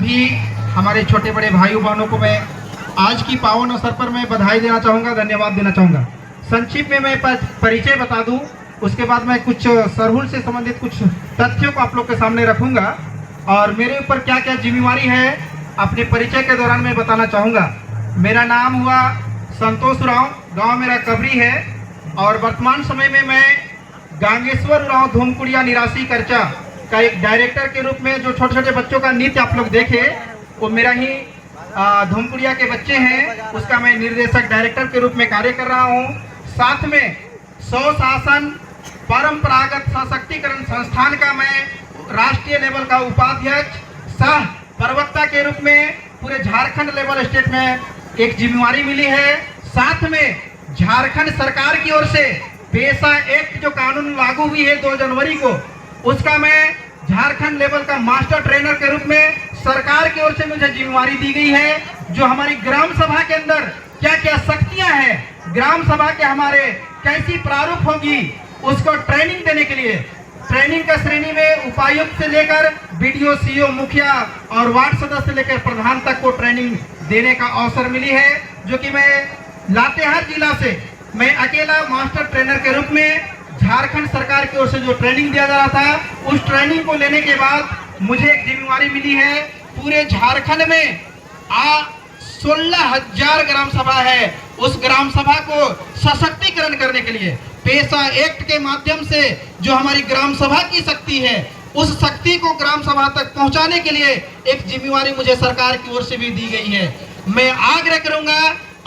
सभी हमारे छोटे बड़े भाइयों बहनों को मैं आज की पावन अवसर पर मैं बधाई देना चाहूँगा, धन्यवाद देना चाहूँगा। संक्षिप्त में मैं परिचय बता दूं, उसके बाद मैं कुछ सरहुल से संबंधित कुछ तथ्यों को आप लोग के सामने रखूंगा और मेरे ऊपर क्या क्या जिम्मेवारी है अपने परिचय के दौरान मैं बताना चाहूँगा। मेरा नाम हुआ संतोष उरांव, गांव मेरा कबरी है और वर्तमान समय में मैं गांगेश्वर उरांव धूमकुड़िया निरासी करचा का एक डायरेक्टर के रूप में, जो छोटे छोटे बच्चों का नृत्य आप लोग देखे वो मेरा ही धूमकुड़िया के बच्चे हैं, उसका मैं निर्देशक डायरेक्टर के रूप में कार्य कर रहा हूँ। साथ में स्वशासन परंपरागत सशक्तिकरण संस्थान का मैं राष्ट्रीय लेवल का उपाध्यक्ष सह प्रवक्ता के रूप में पूरे झारखंड लेवल स्टेट में एक जिम्मेवारी मिली है। साथ में झारखंड सरकार की ओर से पेशा एक्ट जो कानून लागू हुई है 2 जनवरी को, उसका मैं झारखंड लेवल का मास्टर ट्रेनर के रूप में सरकार की ओर से मुझे जिम्मेवारी दी गई है। जो हमारी ग्राम सभा के अंदर क्या क्या शक्तियां हैं, ग्राम सभा के हमारे कैसी प्रारूप होगी, उसको ट्रेनिंग देने के लिए ट्रेनिंग का श्रेणी में उपायुक्त से लेकर बीडीओ, सीओ, मुखिया और वार्ड सदस्य से लेकर प्रधान तक को ट्रेनिंग देने का अवसर मिली है। जो कि मैं लातेहार जिला से मैं अकेला मास्टर ट्रेनर के रूप में झारखंड सरकार की ओर से जो ट्रेनिंग दिया जा रहा था, उस ट्रेनिंग को लेने के बाद मुझे एक जिम्मेवारी मिली है। पूरे झारखंड में 16,000 ग्राम सभा है, उस ग्राम सभा को सशक्तिकरण करने के लिए पेशा एक्ट के माध्यम से जो हमारी ग्राम सभा की शक्ति है, उस शक्ति को ग्राम सभा तक पहुंचाने के लिए एक जिम्मेवारी मुझे सरकार की ओर से भी दी गई है। मैं आग्रह करूंगा,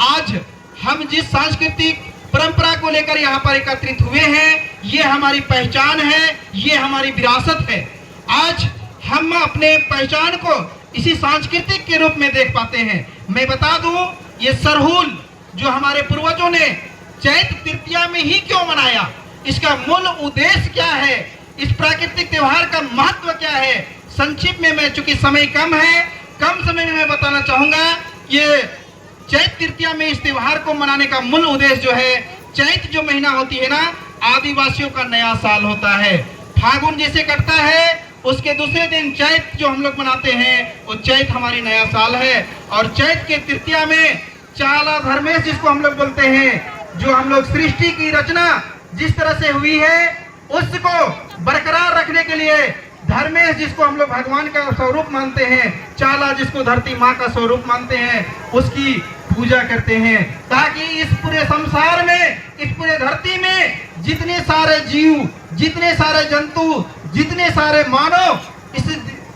आज हम जिस सांस्कृतिक परंपरा को लेकर यहाँ पर एकत्रित हुए हैं, ये हमारी पहचान है, ये हमारी विरासत है। आज हम अपने पहचान को इसी सांस्कृतिक के रूप में देख पाते हैं। मैं बता दूं, ये सरहुल जो हमारे पूर्वजों ने चैत तृतीया में ही क्यों मनाया, इसका मूल उद्देश्य क्या है, इस प्राकृतिक त्योहार का महत्व क्या है, संक्षिप्त में मैं, चूंकि समय कम है, कम समय में मैं बताना चाहूंगा। ये चैत तृतीया में इस त्योहार को मनाने का मूल उद्देश्य जो है, चैत जो महीना होती है ना, आदिवासियों का नया साल होता है। फागुन जैसे कटता है, उसके दूसरे दिन चैत जो हम लोग मनाते हैं, वो चैत हमारी नया साल है। और चैत के तृतीया में चाला धर्मेश जिसको हम लोग बोलते हैं, जो हम लोग सृष्टि की रचना जिस तरह से हुई है उसको बरकरार रखने के लिए धर्मेश जिसको हम लोग भगवान का स्वरूप मानते हैं, चाला जिसको धरती माँ का स्वरूप मानते हैं, उसकी पूजा करते हैं, ताकि इस पूरे संसार में, इस पूरे धरती में जितने सारे जीव, जितने सारे जंतु, जितने सारे मानव इस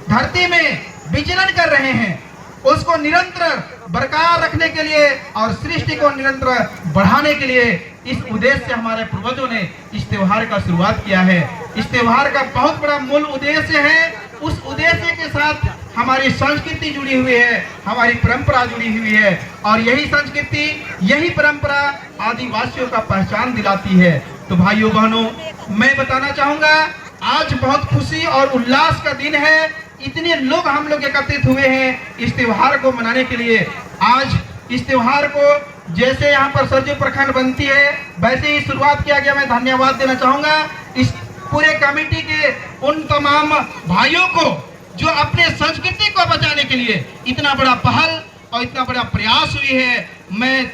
धरती में विचरण कर रहे हैं, उसको निरंतर बरकरार रखने के लिए और सृष्टि को निरंतर बढ़ाने के लिए इस उद्देश्य से हमारे पूर्वजों ने इस त्योहार का शुरुआत किया है। इस त्योहार का बहुत बड़ा मूल उद्देश्य है, उस उद्देश्य के साथ हमारी संस्कृति जुड़ी हुई है, हमारी परंपरा जुड़ी हुई है और यही संस्कृति, यही परंपरा आदिवासियों का पहचान दिलाती है। तो भाइयों बहनों, मैं बताना चाहूंगा, आज बहुत खुशी और उल्लास का दिन है। इतने लोग हम लोग एकत्रित हुए हैं इस त्योहार को मनाने के लिए। आज इस त्योहार को जैसे यहाँ पर सरजू प्रखंड बनती है, वैसे ही शुरुआत किया गया। मैं धन्यवाद देना चाहूंगा इस पूरे कमेटी के उन तमाम भाइयों को जो अपने संस्कृति को बचाने के लिए इतना बड़ा पहल और इतना बड़ा प्रयास हुई है। मैं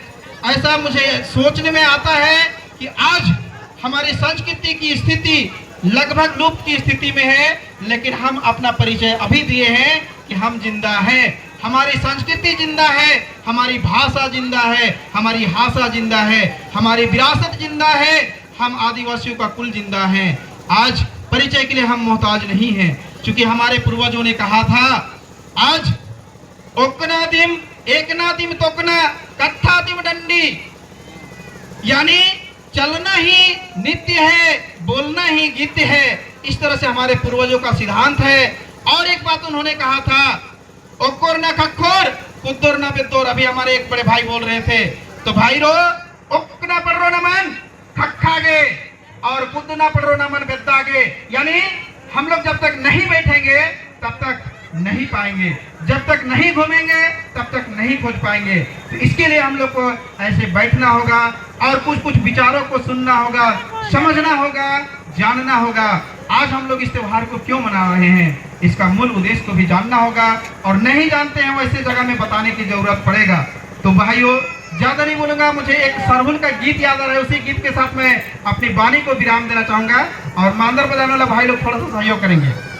ऐसा मुझे सोचने में आता है कि आज हमारी संस्कृति की स्थिति लगभग लुप्त की स्थिति में है, लेकिन हम अपना परिचय अभी दिए हैं कि हम जिंदा हैं, हमारी संस्कृति जिंदा है, हमारी भाषा जिंदा है, हमारी भाषा जिंदा है, हमारी विरासत जिंदा है, हम आदिवासियों का कुल जिंदा है। आज परिचय के लिए हम मोहताज नहीं हैं, क्योंकि हमारे पूर्वजों ने कहा था, आज ओकना दिम एकना दिम तोकना कट्ठा दिम डंडी, यानी चलना ही नित्य है, बोलना ही गीत्य है। इस तरह से हमारे पूर्वजों का सिद्धांत है। और एक बात उन्होंने कहा था, ओकोर ना खक्कोर कुद्दोर ना बेदोर। अभी हमारे एक बड़े भाई बोल रहे थे, तो भाई रो ओकना पढ़ो ना मन खक्खागे और कुद्दना पढ़ो ना मन बेदागे, यानी हम लोग जब तक नहीं बैठेंगे तब तक नहीं पाएंगे, जब तक नहीं घूमेंगे तब तक नहीं खोज पाएंगे। तो इसके लिए हम लोग को ऐसे बैठना होगा और कुछ कुछ विचारों को सुनना होगा, समझना होगा, जानना होगा। आज हम लोग इस त्योहार को क्यों मना रहे हैं, इसका मूल उद्देश्य को भी जानना होगा, और नहीं जानते हैं वैसे जगह में बताने की जरूरत पड़ेगा। तो भाइयों, ज्यादा नहीं बोलूंगा, मुझे एक सरहुल का गीत याद आ रहा है, उसी गीत के साथ मैं अपनी वाणी को विराम देना चाहूंगा, और मांदर बजाने वाला भाई लोग थोड़ा सा सहयोग करेंगे।